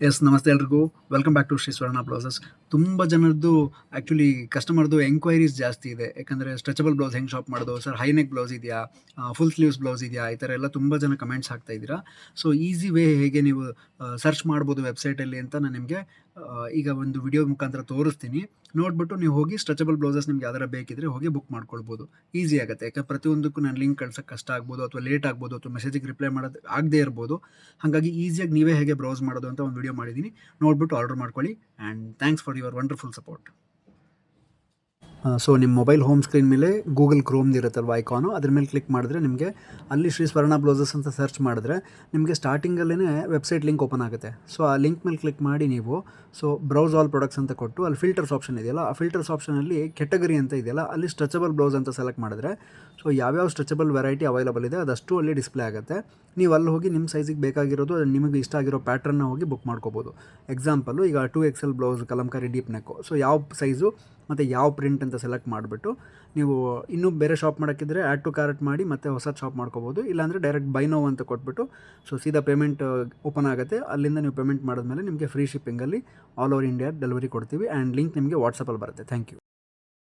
S ನಮಸ್ತೆ ಎಲ್ರಿಗೂ. Welcome back to Shri ಸ್ವರ್ಣ ಬ್ಲೌಸಸ್. ತುಂಬ ಜನರದ್ದು ಆ್ಯಕ್ಚುಲಿ ಕಸ್ಟಮರ್ದು ಎಂಕ್ವೈರೀಸ್ ಜಾಸ್ತಿ ಇದೆ. ಯಾಕಂದರೆ ಸ್ಟ್ರೆಚಬಲ್ ಬ್ಲೌಸ್ ಹೆಂಗೆ ಶಾಪ್ ಮಾಡೋದು ಸರ್, ಹೈ ನೆಕ್ ಬ್ಲೌಸ್ ಇದೆಯಾ, ಫುಲ್ ಸ್ಲೀವ್ಸ್ ಬ್ಲೌಸ್ ಇದೆಯಾ, ಈ ಥರ ಎಲ್ಲ ತುಂಬ ಜನ ಕಮೆಂಟ್ಸ್ ಹಾಕ್ತಾ ಇದ್ದೀರಾ. ಸೊ ಈಸಿ ವೇ ಹೇಗೆ ನೀವು ಸರ್ಚ್ ಮಾಡ್ಬೋದು ವೆಬ್ಸೈಟಲ್ಲಿ ಅಂತ ನಾನು ನಿಮಗೆ ಈಗ ಒಂದು ವಿಡಿಯೋ ಮುಖಾಂತರ ತೋರಿಸ್ತೀನಿ. ನೋಡಿಬಿಟ್ಟು ನೀವು ಹೋಗಿ ಸ್ಟ್ರೆಚಬಲ್ ಬ್ಲೌಸಸ್ ನಿಮ್ಗೆ ಯಾವ್ದಾರ ಬೇಕಿದ್ರೆ ಹೋಗಿ ಬುಕ್ ಮಾಡ್ಕೊಳ್ಬೋದು. ಈಸಿ ಆಗುತ್ತೆ. ಯಾಕಂದ್ರೆ ಪ್ರತಿಯೊಂದಕ್ಕೂ ನಾನು ಲಿಂಕ್ ಕಳ್ಸೋಕ್ಕೆ ಕಷ್ಟ ಆಗ್ಬೋದು, ಅಥವಾ ಲೇಟ್ ಆಗ್ಬೋದು, ಅಥವಾ ಮೆಸೇಜಿಗೆ ರಿಪ್ಲೈ ಮಾಡೋದು ಆಗದೇ ಇರ್ಬೋದು. ಹಾಗಾಗಿ ಈಸಿಯಾಗಿ ನೀವೇ ಹೇಗೆ ಬ್ರೌಸ್ ಮಾಡೋದು ಅಂತ ಒಂದು ವಿಡಿಯೋ ಮಾಡಿದ್ದೀನಿ. ನೋಡಿಬಿಟ್ಟು ಆರ್ಡರ್ ಮಾಡ್ಕೊಳ್ಳಿ. And thanks for your wonderful support. So ನಿಮ್ಮ ಮೊಬೈಲ್ ಹೋಮ್ ಸ್ಕ್ರೀನ್ ಮೇಲೆ ಗೂಗಲ್ ಕ್ರೋಮ್ದು ಇರುತ್ತಲ್ವ ಐಕಾನು, ಅದ್ರ ಮೇಲೆ ಕ್ಲಿಕ್ ಮಾಡಿದ್ರೆ ನಿಮಗೆ ಅಲ್ಲಿ ಶ್ರೀ ಸ್ವರ್ಣ ಬ್ಲೌಸಸ್ ಅಂತ ಸರ್ಚ್ ಮಾಡಿದ್ರೆ ನಿಮಗೆ ಸ್ಟಾರ್ಟಿಂಗಲ್ಲೇ ವೆಬ್ಸೈಟ್ ಲಿಂಕ್ ಓಪನ್ ಆಗುತ್ತೆ. ಸೊ ಆ ಲಿಂಕ್ ಮೇಲೆ ಕ್ಲಿಕ್ ಮಾಡಿ ನೀವು ಬ್ರೌಸ್ ಆಲ್ ಪ್ರಾಡಕ್ಟ್ಸ್ ಅಂತ ಕೊಟ್ಟು ಅಲ್ಲಿ ಫಿಲ್ಟರ್ಸ್ ಆಪ್ಷನ್ ಇದೆಯಲ್ಲ, ಆ ಫಿಲ್ಟರ್ಸ್ ಆಪ್ಷನಲ್ಲಿ ಕೆಟಗರಿ ಅಂತ ಇದೆಯಲ್ಲ, ಅಲ್ಲಿ ಸ್ಟ್ರೆಚಬಲ್ ಬ್ಲೌಸ್ ಅಂತ ಸೆಲೆಕ್ಟ್ ಮಾಡಿದ್ರೆ ಯಾವ್ಯಾವ ಸ್ಟ್ರೆಚಬಲ್ ವೆರೈಟಿ ಅವೈಲಬಲ್ ಇದೆ ಅದಷ್ಟು ಅಲ್ಲಿ ಡಿಸ್ಪ್ಲೇ ಆಗುತ್ತೆ. ನೀವು ಅಲ್ಲಿ ಹೋಗಿ ನಿಮ್ಮ ಸೈಜಿಗೆ ಬೇಕಾಗಿರೋದು, ನಿಮಗೆ ಇಷ್ಟ ಆಗಿರೋ ಪ್ಯಾಟ್ರನ್ನ ಹೋಗಿ ಬುಕ್ ಮಾಡ್ಕೋಬೋದು. ಎಕ್ಸಾಂಪಲು ಈಗ 2XL ಬ್ಲೌಸ್ ಕಲಂಕಾರಿ ಡೀಪ್ ನೆಕ್ಕು, ಯಾವ ಸೈಜು ಮತ್ತು ಯಾವ ಪ್ರಿಂಟ್ ಅಂತ ಸೆಲೆಕ್ಟ್ ಮಾಡಿಬಿಟ್ಟು ನೀವು ಇನ್ನೂ ಬೇರೆ ಶಾಪ್ ಮಾಡೋಕ್ಕಿದ್ರೆ ಆ್ಯಡ್ ಟು ಕಾರ್ಟ್ ಮಾಡಿ ಮತ್ತೆ ಹೊಸ ಶಾಪ್ ಮಾಡ್ಕೋಬೋದು. ಇಲ್ಲಾಂದರೆ ಡೈರೆಕ್ಟ್ ಬೈ ನೋ ಅಂತ ಕೊಟ್ಬಿಟ್ಟು ಸೀದಾ ಪೇಮೆಂಟ್ ಓಪನ್ ಆಗುತ್ತೆ. ಅಲ್ಲಿಂದ ನೀವು ಪೇಮೆಂಟ್ ಮಾಡಿದ್ಮೇಲೆ ನಿಮಗೆ ಫ್ರೀ ಶಿಪ್ಪಿಂಗಲ್ಲಿ ಆಲ್ ಓವರ್ ಇಂಡಿಯಾ ಡೆಲಿವರಿ ಕೊಡ್ತೀವಿ. ಆ್ಯಂಡ್ ಲಿಂಕ್ ನಿಮಗೆ ವಾಟ್ಸಪ್ಪಲ್ಲಿ ಬರುತ್ತೆ. Thank you.